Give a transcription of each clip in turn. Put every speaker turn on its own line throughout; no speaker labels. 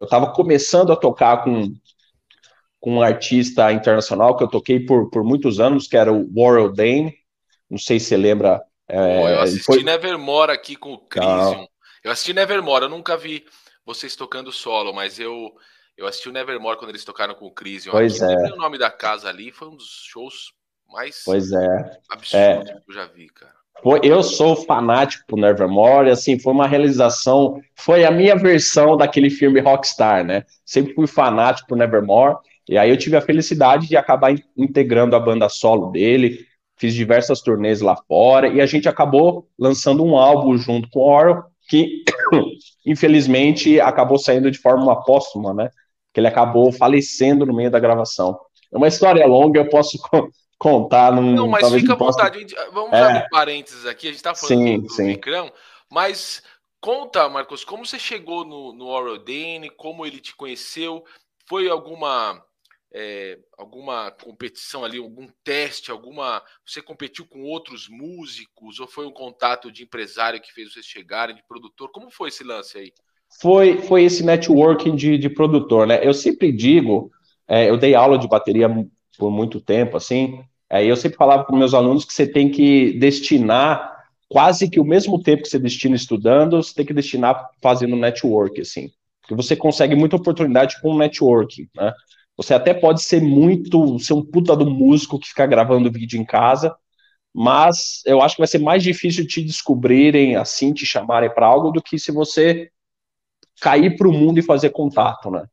eu estava começando a tocar com um artista internacional que eu toquei por muitos anos, que era o Warren Dane, não sei se você lembra,
Pô, eu
ele foi...
assisti Nevermore aqui com o Crisium.
Não,
Eu assisti Nevermore, eu nunca vi vocês tocando solo, mas eu assisti o Nevermore quando eles tocaram com o Crisium aqui.
pois
Não lembrei
é,
o nome da casa ali, foi um dos shows mais
pois é.
absurdos
É,
que eu já vi, cara.
eu sou fanático por Nevermore, assim, foi uma realização, foi a minha versão daquele filme Rockstar, né? Sempre fui fanático por Nevermore, e aí eu tive a felicidade de acabar integrando a banda solo dele, fiz diversas turnês lá fora, e a gente acabou lançando um álbum junto com o Orwell, que infelizmente acabou saindo de forma póstuma, né? Que ele acabou falecendo no meio da gravação. É uma história longa, eu posso contar,
Não, mas
talvez
fica
não
à
possa...
vontade. Vamos abrir
É,
parênteses aqui. A gente tá falando
sim,
do
sim.
Vicrão, mas conta, Marcos, como você chegou no Oral Dane, como ele te conheceu? Foi alguma competição ali, algum teste, alguma. Você competiu com outros músicos, ou foi um contato de empresário que fez vocês chegarem, de produtor? Como foi esse lance aí?
Foi esse networking de produtor, né? Eu sempre digo, eu dei aula de bateria por muito tempo, assim, e eu sempre falava para meus alunos que você tem que destinar quase que o mesmo tempo que você destina estudando, você tem que destinar fazendo network, assim, porque você consegue muita oportunidade com o networking, né? Você até pode ser um puta do músico que fica gravando vídeo em casa, mas eu acho que vai ser mais difícil te descobrirem, assim, te chamarem para algo do que se você cair para o mundo e fazer contato, né?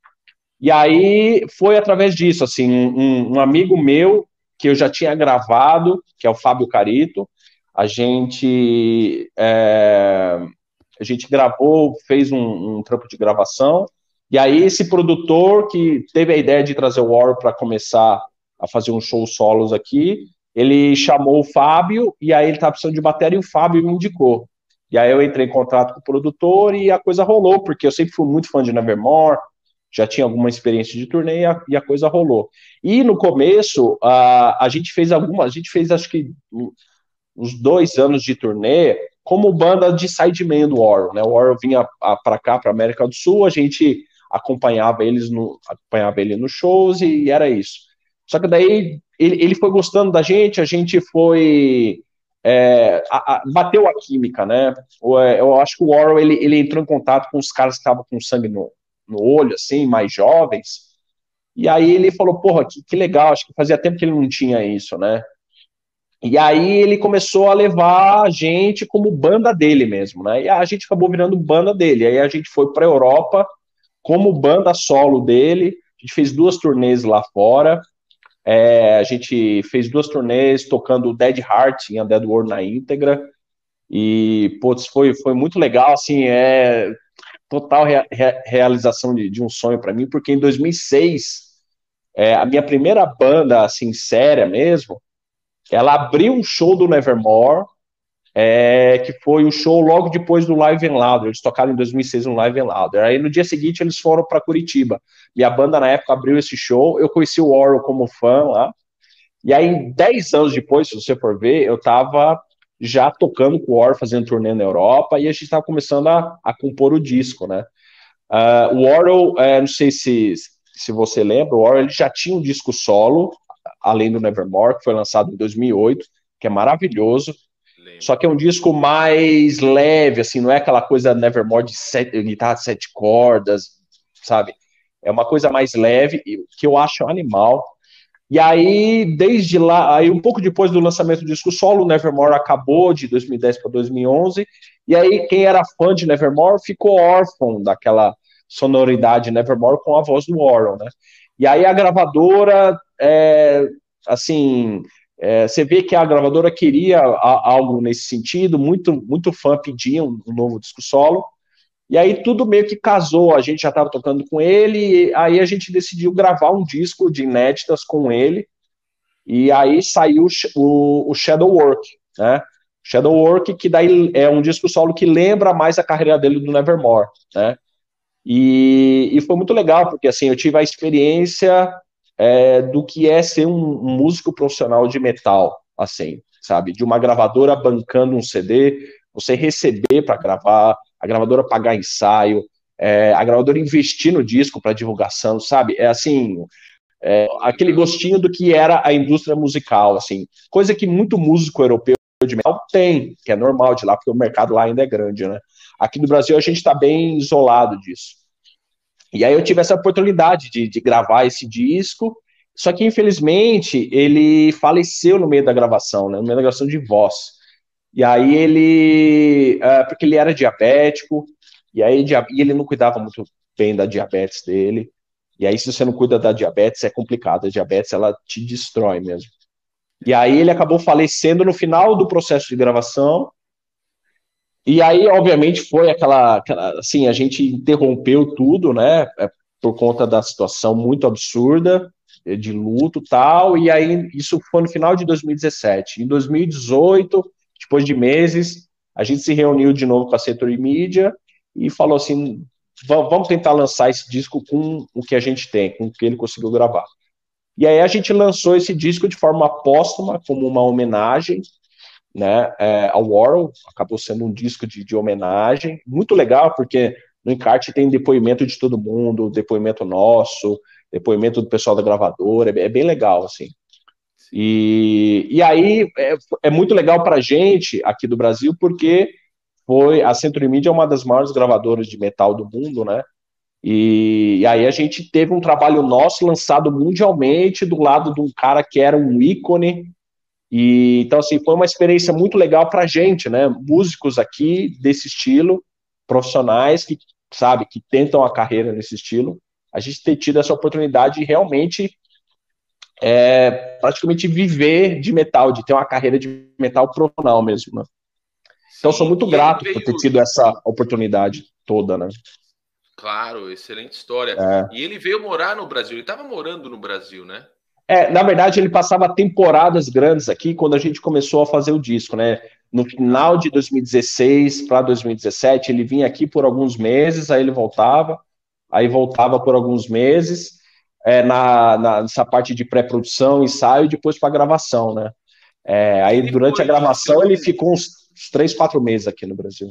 E aí foi através disso, assim, um amigo meu que eu já tinha gravado, que é o Fábio Carito, a gente é, a gente gravou, fez um trampo de gravação, e aí esse produtor que teve a ideia de trazer o War para começar a fazer um show solos aqui, ele chamou o Fábio, e aí ele estava precisando de bateria, e o Fábio me indicou. E aí eu entrei em contato com o produtor e a coisa rolou, porque eu sempre fui muito fã de Nevermore, já tinha alguma experiência de turnê e a coisa rolou. E no começo, a gente fez acho que uns 2 anos de turnê como banda de sideman do Warren, né? O Warren vinha para cá, para América do Sul, a gente acompanhava ele nos shows e era isso. Só que daí ele foi gostando da gente, a gente foi bateu a química, né? Eu acho que o Warren ele entrou em contato com os caras que estavam com sangue no olho, assim, mais jovens. E aí ele falou, porra, que legal, acho que fazia tempo que ele não tinha isso, né? E aí ele começou a levar a gente como banda dele mesmo, né? E a gente acabou virando banda dele. Aí a gente foi para a Europa como banda solo dele. A gente fez 2 turnês lá fora. A gente fez 2 turnês tocando Dead Heart em A Dead World na íntegra. E, putz, foi muito legal, assim, total realização de um sonho para mim, porque em 2006, a minha primeira banda, assim, séria mesmo, ela abriu um show do Nevermore, que foi o show logo depois do Live and Louder. Eles tocaram em 2006 no Live and Louder. Aí no dia seguinte eles foram para Curitiba. Minha banda na época abriu esse show. Eu conheci o Warhol como fã lá. E aí, 10 anos depois, se você for ver, eu estava já tocando com o Warhol, fazendo turnê na Europa, e a gente estava começando a compor o disco, né? O Warhol, não sei se você lembra, o Warhol ele já tinha um disco solo, além do Nevermore, que foi lançado em 2008, que é maravilhoso. Só
Lembro.
que é um disco mais leve, assim, não é aquela coisa Nevermore de guitarra de 7 cordas, sabe? É uma coisa mais leve, que eu acho animal. E aí, desde lá, aí um pouco depois do lançamento do disco solo, o Nevermore acabou de 2010 para 2011, e aí quem era fã de Nevermore ficou órfão daquela sonoridade Nevermore com a voz do Warren, né? E aí a gravadora, assim, você vê que a gravadora queria algo nesse sentido, muito fã pedia um novo disco solo, e aí tudo meio que casou, a gente já estava tocando com ele, e aí a gente decidiu gravar um disco de inéditas com ele, e aí saiu o Shadow Work, né? Shadow Work, que daí é um disco solo que lembra mais a carreira dele do Nevermore, né? E foi muito legal, porque assim, eu tive a experiência do que é ser um músico profissional de metal, assim, sabe? De uma gravadora bancando um CD, você receber para gravar, a gravadora pagar ensaio, a gravadora investir no disco para divulgação, sabe? É assim, aquele gostinho do que era a indústria musical, assim, coisa que muito músico europeu de metal tem, que é normal de lá, porque o mercado lá ainda é grande, né? Aqui no Brasil a gente está bem isolado disso. E aí eu tive essa oportunidade de gravar esse disco, só que infelizmente ele faleceu no meio da gravação, né? No meio da gravação de voz. E aí porque ele era diabético, e aí e ele não cuidava muito bem da diabetes dele. E aí, se você não cuida da diabetes, é complicado. A diabetes, ela te destrói mesmo. E aí, ele acabou falecendo no final do processo de gravação. E aí, obviamente, foi assim, a gente interrompeu tudo, né? Por conta da situação muito absurda, de luto e tal. E aí, isso foi no final de 2017. Em 2018, depois de meses, a gente se reuniu de novo com a Century Media e falou assim: vamos tentar lançar esse disco com o que a gente tem, com o que ele conseguiu gravar. E aí a gente lançou esse disco de forma póstuma, como uma homenagem, né, ao Warhol. Acabou sendo um disco de homenagem, muito legal, porque no encarte tem depoimento de todo mundo, depoimento nosso, depoimento do pessoal da gravadora, é bem legal, assim. E aí é muito legal pra gente aqui do Brasil, porque a Century Media é uma das maiores gravadoras de metal do mundo, né? E aí a gente teve um trabalho nosso lançado mundialmente do lado de um cara que era um ícone. E então assim, foi uma experiência muito legal pra gente, né? Músicos aqui desse estilo, profissionais que, sabe, que tentam a carreira nesse estilo, a gente ter tido essa oportunidade de realmente praticamente viver de metal, de ter uma carreira de metal profissional mesmo, né? Então sou
Sim,
muito
e ele
grato por ter
veio.
tido essa oportunidade toda, né?
Claro, excelente história.
É.
E ele veio morar no Brasil. Ele estava morando no Brasil, né?
Na verdade, ele passava temporadas grandes aqui quando a gente começou a fazer o disco, né? No final
Ah,
de 2016 para 2017, ele vinha aqui por alguns meses, aí voltava por alguns meses, nessa parte de pré-produção, ensaio, e depois para gravação, né? Aí
ele
durante a
foi,
gravação ele
então.
ficou uns 3, 4 meses aqui no Brasil.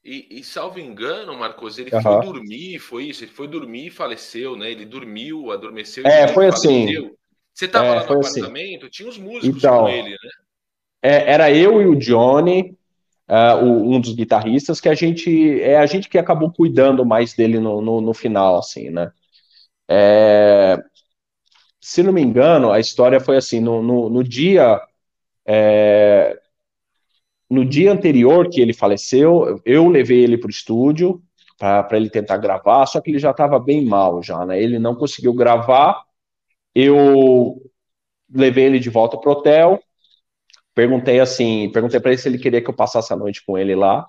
E salvo engano, Marcos, ele foi
Uhum.
dormir, foi isso? Ele foi dormir e faleceu, né? Ele dormiu, adormeceu e
Foi assim.
faleceu. Você estava lá no
Foi assim.
apartamento? Tinha os músicos com
Então,
ele, né?
era eu e o Johnny, um dos guitarristas, que a gente que acabou cuidando mais dele no final, assim, né? Se não me engano, a história foi assim, no dia anterior que ele faleceu, eu levei ele para o estúdio para ele tentar gravar, só que ele já estava bem mal já, né? Ele não conseguiu gravar, eu levei ele de volta pro hotel, perguntei para ele se ele queria que eu passasse a noite com ele lá.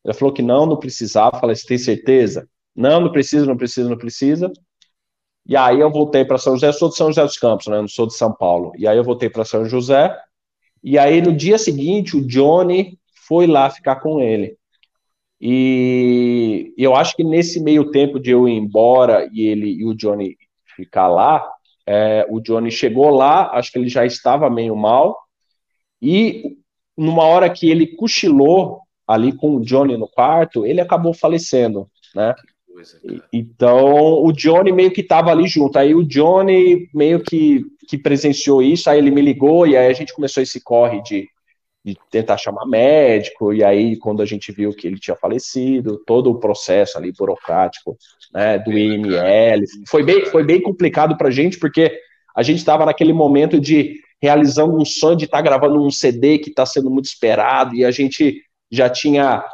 Ele falou que não precisava. Falei, você tem certeza? Não, não precisa, não precisa, não precisa. E aí eu voltei para São José, eu sou de São José dos Campos, né? Não sou de São Paulo. E aí eu voltei para São José, e aí no dia seguinte o Johnny foi lá ficar com ele. E eu acho que nesse meio tempo de eu ir embora e o Johnny ficar lá, o Johnny chegou lá, acho que ele já estava meio mal, e numa hora que ele cochilou ali com o Johnny no quarto, ele acabou falecendo, né?
Coisa, cara.
Então, o Johnny meio que estava ali junto. Aí o Johnny meio que presenciou isso, aí ele me ligou, e aí a gente começou esse corre de tentar chamar médico, e aí quando a gente viu que ele tinha falecido, todo o processo ali burocrático,
Que
né, do
pena, cara. Que
IML,
luto,
foi
cara.
bem complicado pra gente, porque a gente estava naquele momento de realizando um sonho de estar gravando um CD que está sendo muito esperado, e a gente já tinha,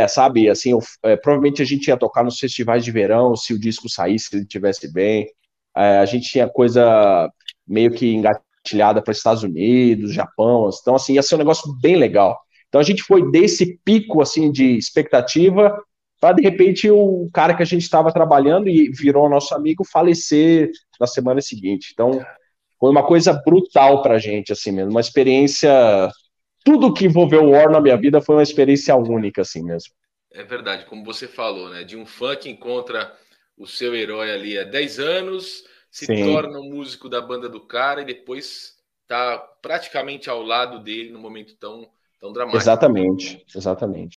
sabe, assim, provavelmente a gente ia tocar nos festivais de verão, se o disco saísse, se ele estivesse bem, a gente tinha coisa meio que engatilhada para Estados Unidos, Japão, então assim, ia ser um negócio bem legal. Então a gente foi desse pico assim de expectativa para de repente o cara que a gente estava trabalhando e virou nosso amigo falecer na semana seguinte. Então foi uma coisa brutal para a gente assim mesmo, uma experiência. Tudo que envolveu o War na minha vida foi uma experiência única assim mesmo.
É verdade, como você falou, né? De um fã que encontra o seu herói ali há 10 anos, se
Sim,
torna um músico da banda do cara e depois tá praticamente ao lado dele num momento tão dramático, né?
exatamente, exatamente.